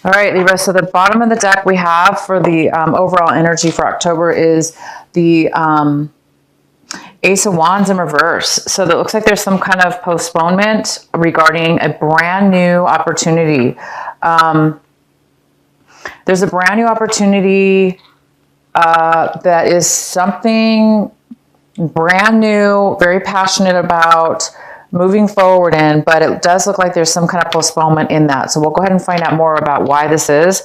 All right, Libra. So the bottom of the deck we have for the overall energy for October is the Ace of Wands in reverse. So that looks like there's some kind of postponement regarding a brand new opportunity. There's a brand new opportunity that is something brand new, very passionate about, moving forward in, but it does look like there's some kind of postponement in that. So we'll go ahead and find out more about why this is.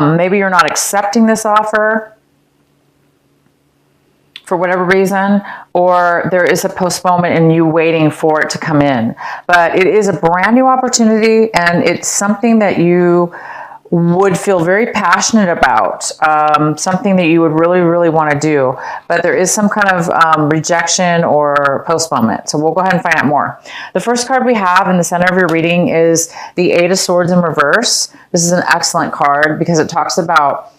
Maybe you're not accepting this offer for whatever reason, or there is a postponement in you waiting for it to come in. But it is a brand new opportunity, and it's something that you would feel very passionate about, something that you would really, really want to do. But there is some kind of rejection or postponement. So we'll go ahead and find out more. The first card we have in the center of your reading is the Eight of Swords in reverse. This is an excellent card because it talks about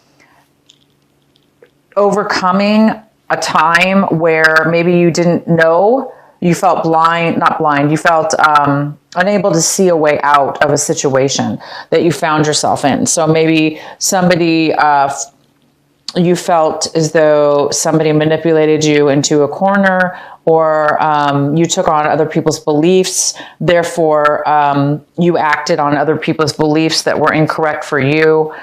overcoming a time where maybe you didn't know, you felt blind, not blind, you felt unable to see a way out of a situation that you found yourself in. So maybe somebody, you felt as though somebody manipulated you into a corner, or you took on other people's beliefs. Therefore, you acted on other people's beliefs that were incorrect for you.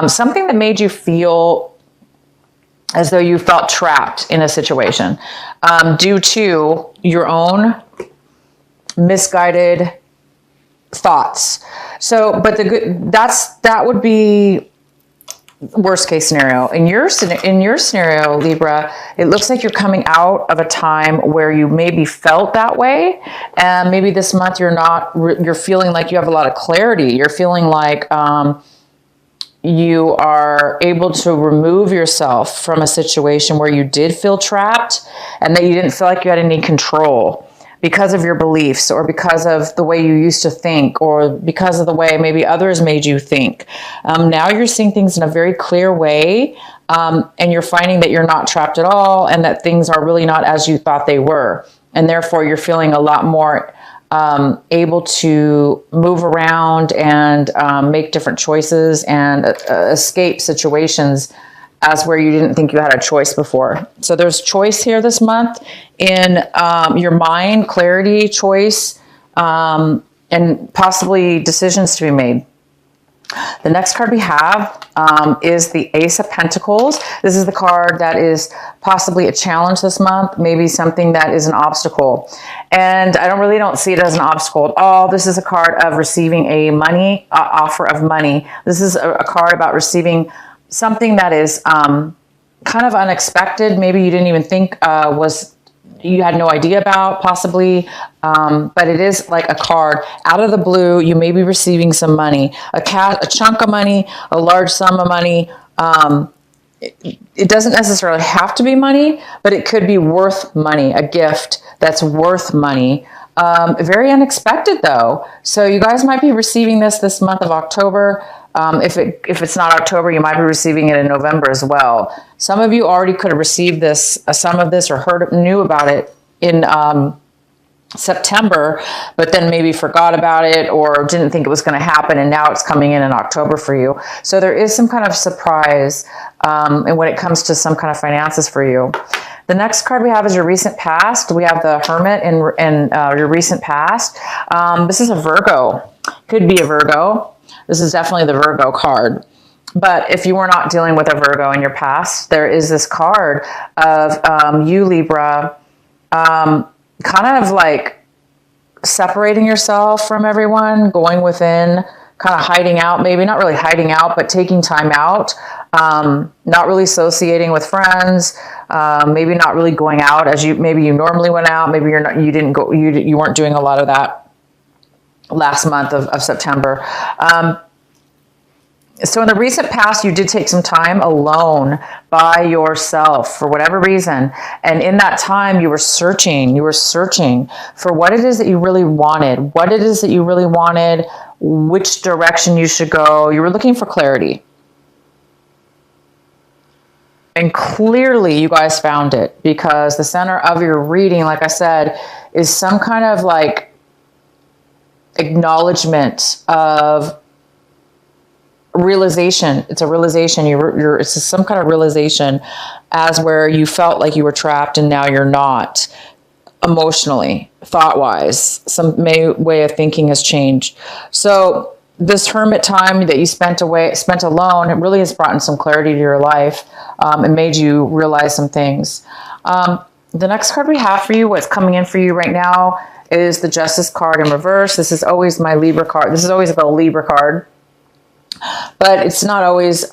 Something that made you feel as though you felt trapped in a situation due to your own misguided thoughts. So, but that would be worst case scenario. In your scenario, Libra, it looks like you're coming out of a time where you maybe felt that way, and maybe this month you're feeling like you have a lot of clarity. You're feeling like you are able to remove yourself from a situation where you did feel trapped and that you didn't feel like you had any control because of your beliefs, or because of the way you used to think, or because of the way maybe others made you think. Now you're seeing things in a very clear way, and you're finding that you're not trapped at all, and that things are really not as you thought they were. And therefore you're feeling a lot more able to move around and make different choices and escape situations as where you didn't think you had a choice before. So there's choice here this month in your mind, clarity, choice, and possibly decisions to be made. The next card we have is the Ace of Pentacles. This is the card that is possibly a challenge this month, maybe something that is an obstacle. And I don't see it as an obstacle at all. This is a card of receiving a offer of money. This is a card about receiving something that is kind of unexpected. Maybe you didn't even think you had no idea about, possibly, but it is like a card out of the blue. You may be receiving some money, a chunk of money, a large sum of money. It doesn't necessarily have to be money, but it could be worth money, a gift that's worth money. Very unexpected though. So you guys might be receiving this month of October. If it's not October, you might be receiving it in November as well. Some of you already could have received some of this, or knew about it in September, but then maybe forgot about it or didn't think it was going to happen, and now it's coming in October for you. So there is some kind of surprise and when it comes to some kind of finances for you. The next card we have is your recent past. We have the Hermit in your recent past. This is a Virgo. Could be a Virgo. This is definitely the Virgo card. But if you were not dealing with a Virgo in your past, there is this card of you, Libra, kind of like separating yourself from everyone, going within, kind of hiding out, maybe not really hiding out, but taking time out, not really associating with friends, maybe not really going out as maybe you normally went out. Maybe you weren't doing a lot of that last month of September. So in the recent past, you did take some time alone by yourself for whatever reason. And in that time, you were searching for what it is that you really wanted, which direction you should go. You were looking for clarity. And clearly you guys found it, because the center of your reading, like I said, is some kind of like acknowledgement of realization. It's a realization. It's some kind of realization, as where you felt like you were trapped and now you're not, emotionally, thought-wise. Some way of thinking has changed. So this hermit time that you spent alone, it really has brought in some clarity to your life, and made you realize some things. The next card we have for you, what's coming in for you right now, is the Justice card in reverse. This is always my Libra card. This is always the Libra card. But it's not always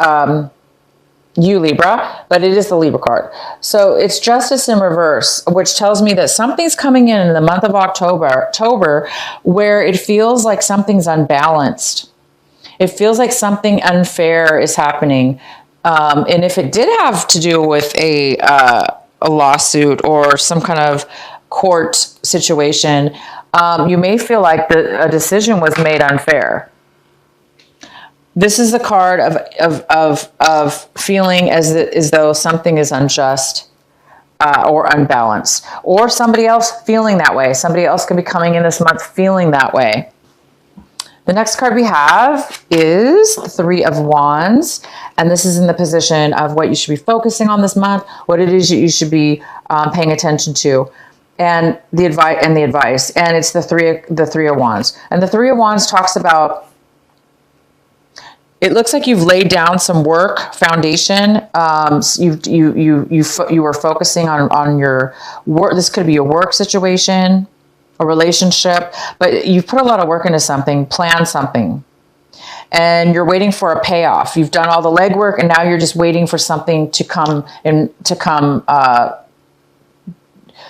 you, Libra, but it is the Libra card. So it's Justice in reverse, which tells me that something's coming in the month of October, where it feels like something's unbalanced. It feels like something unfair is happening. And if it did have to do with a lawsuit or some kind of court situation, you may feel like a decision was made unfair. This is the card of feeling as though something is unjust or unbalanced, or somebody else feeling that way. Somebody else could be coming in this month feeling that way. The next card we have is the Three of Wands, and this is in the position of what you should be focusing on this month, what it is that you should be paying attention to, and the advice. And it's the Three of Wands, and the Three of Wands talks about. It looks like you've laid down some work foundation. You were focusing on your work. This could be a work situation, a relationship, but you've put a lot of work into something, planned something, and you're waiting for a payoff. You've done all the legwork, and now you're just waiting for something to come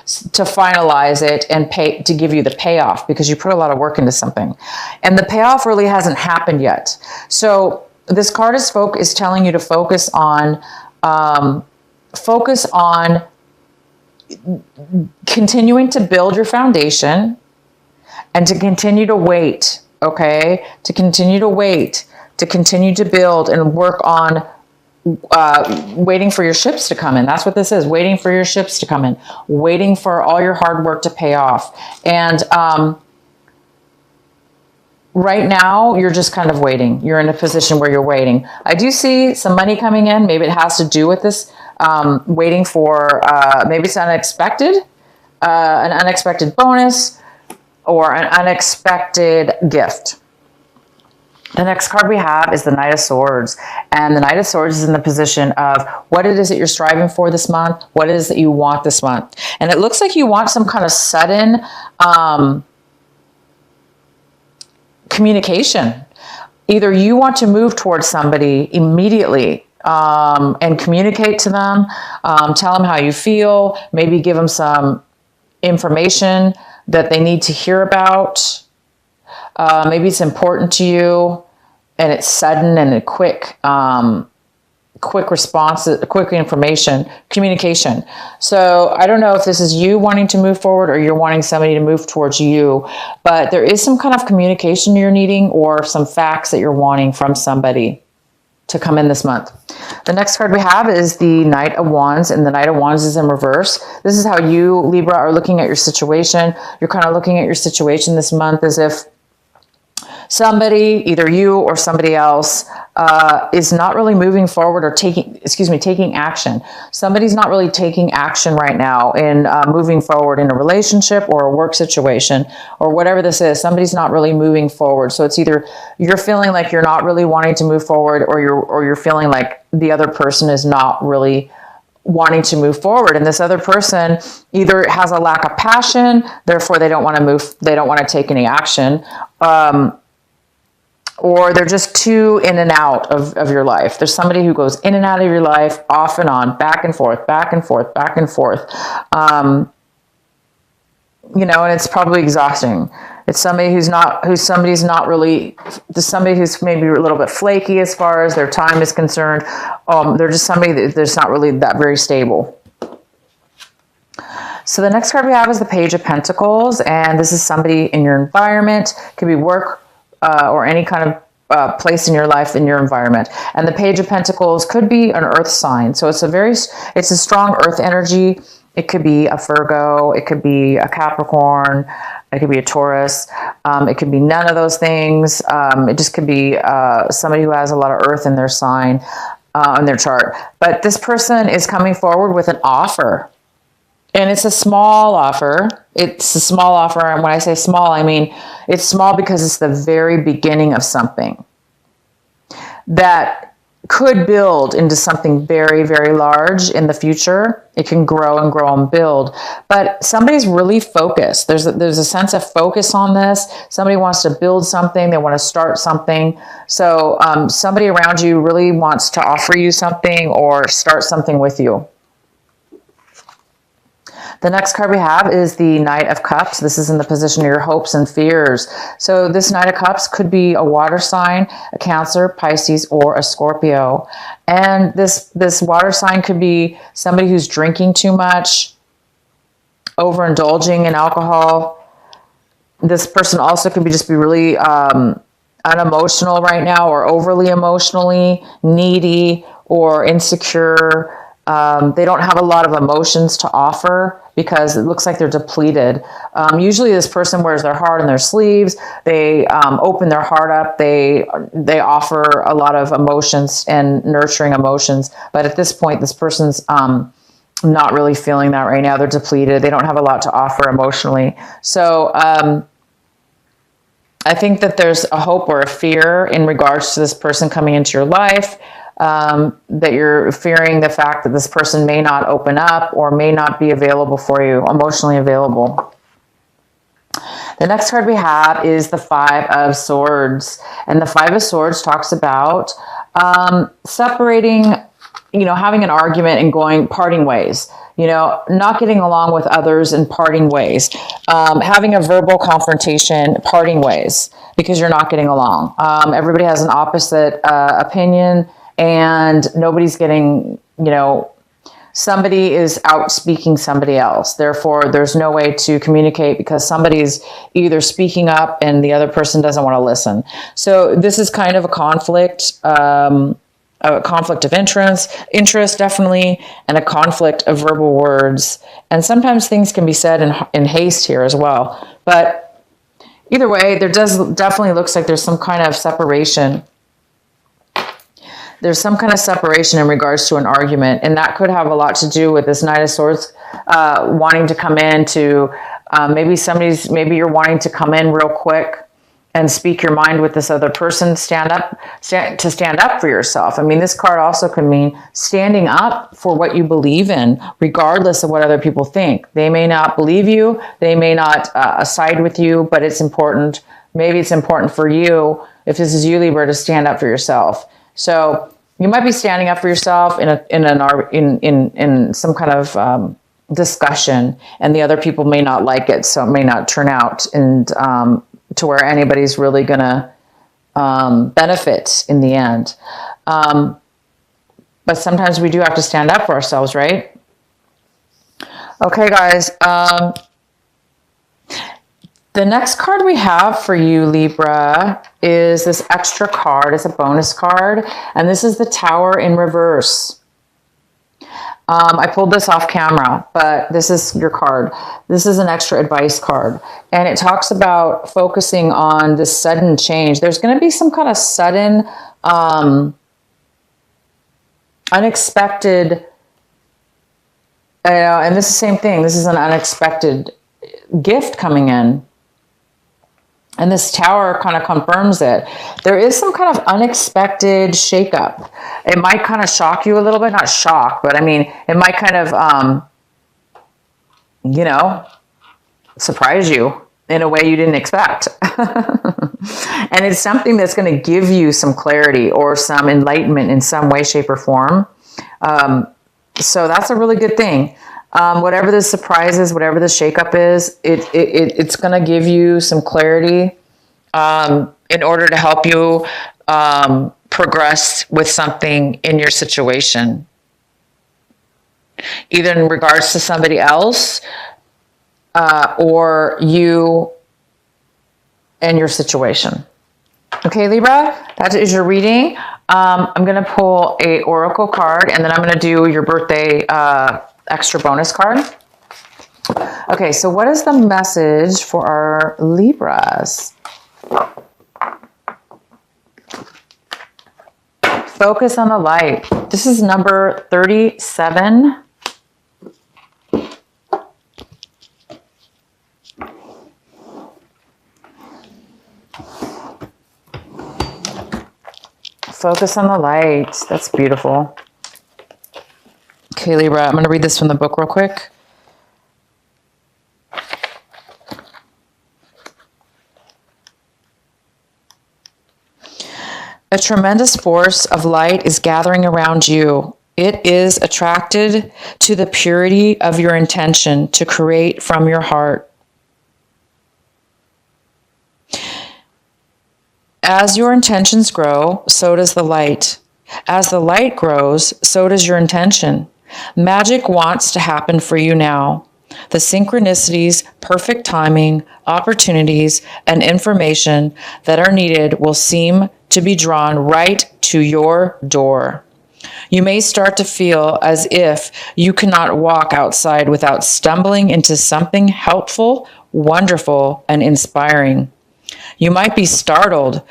to finalize it and to give you the payoff, because you put a lot of work into something, and the payoff really hasn't happened yet. So this card is telling you to focus on continuing to build your foundation, and to continue to wait. Okay, to continue to build and work on waiting for your ships to come in. That's what this is, waiting for your ships to come in, waiting for all your hard work to pay off. And right now, you're just kind of waiting. You're in a position where you're waiting. I do see some money coming in. Maybe it has to do with this, waiting for, maybe it's unexpected, an unexpected bonus, or an unexpected gift. The next card we have is the Knight of Swords. And the Knight of Swords is in the position of what it is that you're striving for this month, what it is that you want this month. And it looks like you want some kind of sudden communication. Either you want to move towards somebody immediately and communicate to them, tell them how you feel, maybe give them some information that they need to hear about. Maybe it's important to you, and it's sudden and a quick response, quick information, communication. So I don't know if this is you wanting to move forward or you're wanting somebody to move towards you, but there is some kind of communication you're needing, or some facts that you're wanting from somebody to come in this month. The next card we have is the Knight of Wands, and the Knight of Wands is in reverse. This is how you, Libra, are looking at your situation. You're kind of looking at your situation this month as if somebody, either you or somebody else, is not really moving forward or taking action. Somebody's not really taking action right now in moving forward in a relationship or a work situation or whatever this is. Somebody's not really moving forward. So it's either you're feeling like you're not really wanting to move forward, or you're feeling like the other person is not really wanting to move forward. And this other person either has a lack of passion, therefore they don't want to move, they don't want to take any action, or they're just too in and out of your life. There's somebody who goes in and out of your life, off and on, back and forth, back and forth, back and forth. And it's probably exhausting. It's somebody who's maybe a little bit flaky as far as their time is concerned. They're just somebody that's not really that very stable. So the next card we have is the Page of Pentacles, and this is somebody in your environment. It could be work, or any kind of place in your life, in your environment. And the Page of Pentacles could be an earth sign. So it's a strong earth energy. It could be a Virgo. It could be a Capricorn. It could be a Taurus. It could be none of those things. It just could be somebody who has a lot of earth in their sign, in their chart. But this person is coming forward with an offer. And it's a small offer. It's a small offer. And when I say small, I mean it's small because it's the very beginning of something that could build into something very, very large in the future. It can grow and grow and build. But somebody's really focused. There's a sense of focus on this. Somebody wants to build something. They want to start something. So somebody around you really wants to offer you something or start something with you. The next card we have is the Knight of Cups. This is in the position of your hopes and fears. So this Knight of Cups could be a water sign, a Cancer, Pisces, or a Scorpio. And this water sign could be somebody who's drinking too much, overindulging in alcohol. This person also could be really unemotional right now, or overly emotionally needy or insecure. They don't have a lot of emotions to offer because it looks like they're depleted. Usually this person wears their heart on their sleeves. They open their heart up. They offer a lot of emotions and nurturing emotions. But at this point, this person's not really feeling that right now. They're depleted. They don't have a lot to offer emotionally. So I think that there's a hope or a fear in regards to this person coming into your life. That you're fearing the fact that this person may not open up or may not be available for you, emotionally available. The next card we have is the Five of Swords. And the Five of Swords talks about separating, having an argument and parting ways. Not getting along with others and parting ways. Having a verbal confrontation, parting ways, because you're not getting along. Everybody has an opposite opinion. And nobody's getting, somebody is outspeaking somebody else. Therefore, there's no way to communicate because somebody's either speaking up and the other person doesn't want to listen. So this is kind of a conflict of interest definitely, and a conflict of verbal words. And sometimes things can be said in haste here as well. But either way, there definitely looks like there's some kind of separation. There's some kind of separation in regards to an argument, and that could have a lot to do with this Knight of Swords wanting to come in to maybe you're wanting to come in real quick and speak your mind with this other person. Stand up for yourself. I mean, this card also could mean standing up for what you believe in, regardless of what other people think. They may not believe you, they may not side with you, but it's important. Maybe it's important for you, if this is you, Libra, to stand up for yourself. So you might be standing up for yourself in some kind of discussion, and the other people may not like it, so it may not turn out and to where anybody's really going to benefit in the end. But sometimes we do have to stand up for ourselves, right? Okay, guys. The next card we have for you, Libra, is this extra card. It's a bonus card, and this is the Tower in reverse. I pulled this off camera, but this is your card. This is an extra advice card, and it talks about focusing on this sudden change. There's going to be some kind of sudden, unexpected, and this is the same thing. This is an unexpected gift coming in. And this Tower kind of confirms it. There is some kind of unexpected shakeup. It might kind of shock you a little bit. Not shock, but I mean, it might kind of, surprise you in a way you didn't expect. And it's something that's going to give you some clarity or some enlightenment in some way, shape, or form. So that's a really good thing. Whatever the surprise is, whatever the shakeup is, it's going to give you some clarity in order to help you progress with something in your situation, either in regards to somebody else or you and your situation. Okay, Libra, that is your reading. I'm going to pull a oracle card, and then I'm going to do your birthday extra bonus card. Okay, so what is the message for our Libras? Focus on the light. This is number 37. Focus on the light. That's beautiful. Okay, Libra, I'm going to read this from the book real quick. A tremendous force of light is gathering around you. It is attracted to the purity of your intention to create from your heart. As your intentions grow, so does the light. As the light grows, so does your intention. Magic wants to happen for you now. The synchronicities, perfect timing, opportunities, and information that are needed will seem to be drawn right to your door. You may start to feel as if you cannot walk outside without stumbling into something helpful, wonderful, and inspiring. You might be startled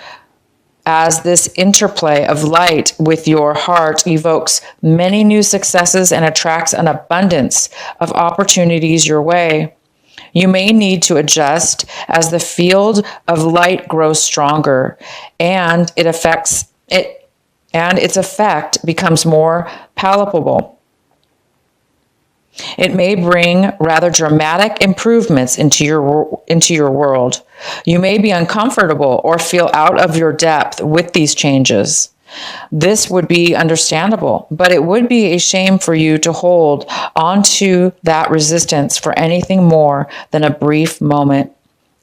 as this interplay of light with your heart evokes many new successes and attracts an abundance of opportunities your way. You may need to adjust as the field of light grows stronger and its effect becomes more palpable. It may bring rather dramatic improvements into your world. You may be uncomfortable or feel out of your depth with these changes. This would be understandable, but it would be a shame for you to hold onto that resistance for anything more than a brief moment.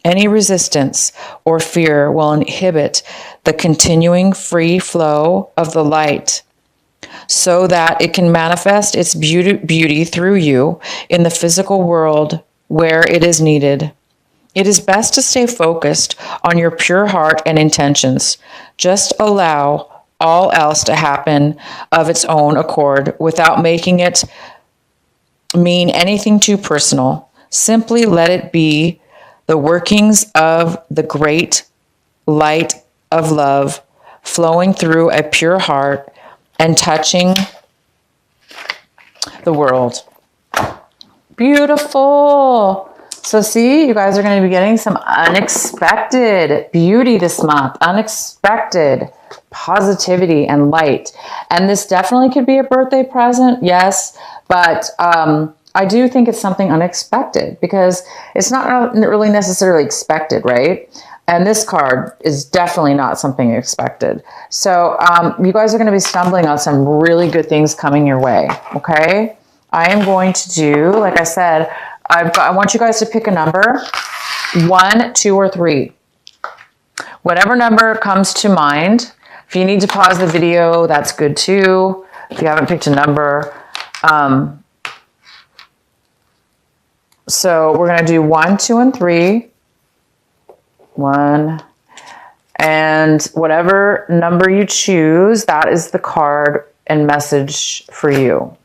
Any resistance or fear will inhibit the continuing free flow of the light, so that it can manifest its beauty through you in the physical world where it is needed. It is best to stay focused on your pure heart and intentions. Just allow all else to happen of its own accord without making it mean anything too personal. Simply let it be the workings of the great light of love flowing through a pure heart and touching the world. Beautiful. So see, you guys are going to be getting some unexpected beauty this month, unexpected positivity and light. And this definitely could be a birthday present, yes, but I do think it's something unexpected because it's not really necessarily expected, right? And this card is definitely not something expected. So you guys are going to be stumbling on some really good things coming your way, okay? I am going to do, like I said, I want you guys to pick a number, 1, 2, or 3. Whatever number comes to mind. If you need to pause the video, that's good too. If you haven't picked a number. So we're going to do 1, 2, and 3. 1, and whatever number you choose, that is the card and message for you.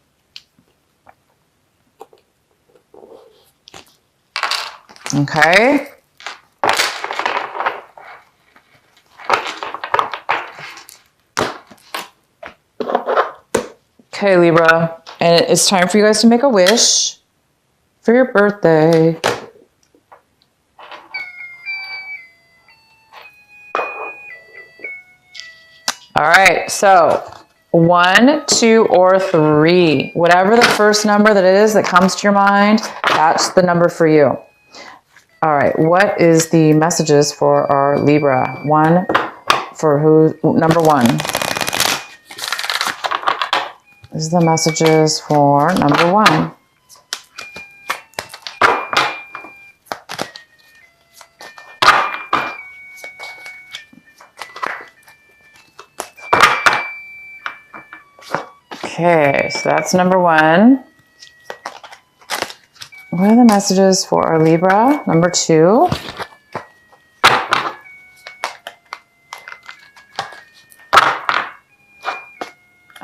Okay. Okay, Libra, and it's time for you guys to make a wish for your birthday. All right, so 1, 2, or 3. Whatever the first number that it is that comes to your mind, that's the number for you. All right, what is the messages for our Libra? Number 1. This is the messages for number 1. Okay, so that's number 1. What are the messages for our Libra? Number 2.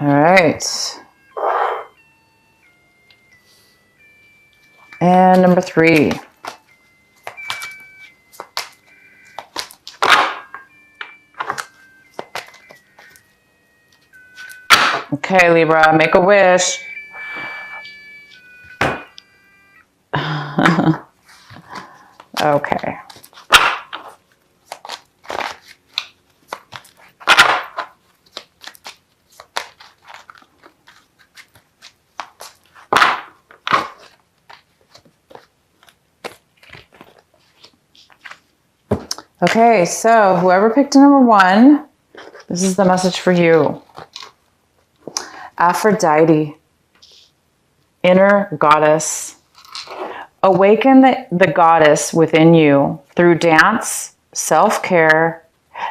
All right. And then number 3. Okay, Libra, make a wish. Okay. Okay, so whoever picked number 1, this is the message for you. Aphrodite, inner goddess. Awaken the goddess within you through dance, self-care,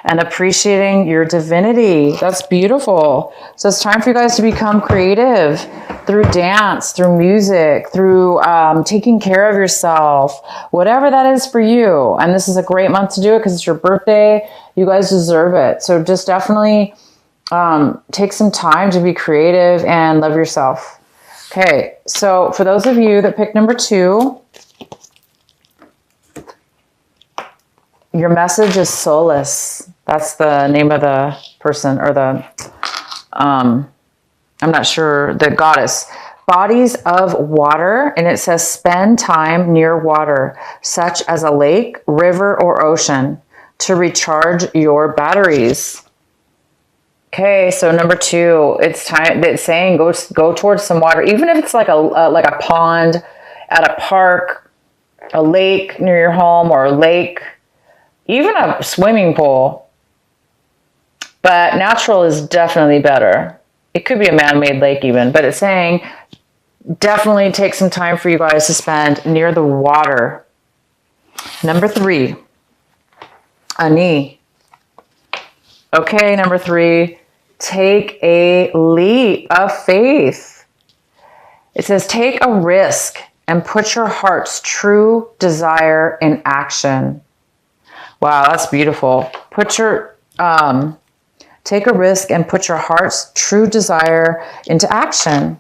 and appreciating your divinity. That's beautiful. So it's time for you guys to become creative through dance, through music, through taking care of yourself, whatever that is for you. And this is a great month to do it because it's your birthday. You guys deserve it. So just definitely take some time to be creative and love yourself. Okay, so for those of you that picked number 2, your message is solace. That's the name of the person, or the, I'm not sure, the goddess. Bodies of water, and it says spend time near water, such as a lake, river, or ocean, to recharge your batteries. Okay, so number 2, it's time. It's saying go towards some water, even if it's like a pond, at a park, a lake near your home, or a lake, even a swimming pool. But natural is definitely better. It could be a man-made lake even, but it's saying definitely take some time for you guys to spend near the water. Number 3, Ani. Okay, number 3, take a leap of faith. It says take a risk and put your heart's true desire in action. Wow, that's beautiful. Put your take a risk and put your heart's true desire into action.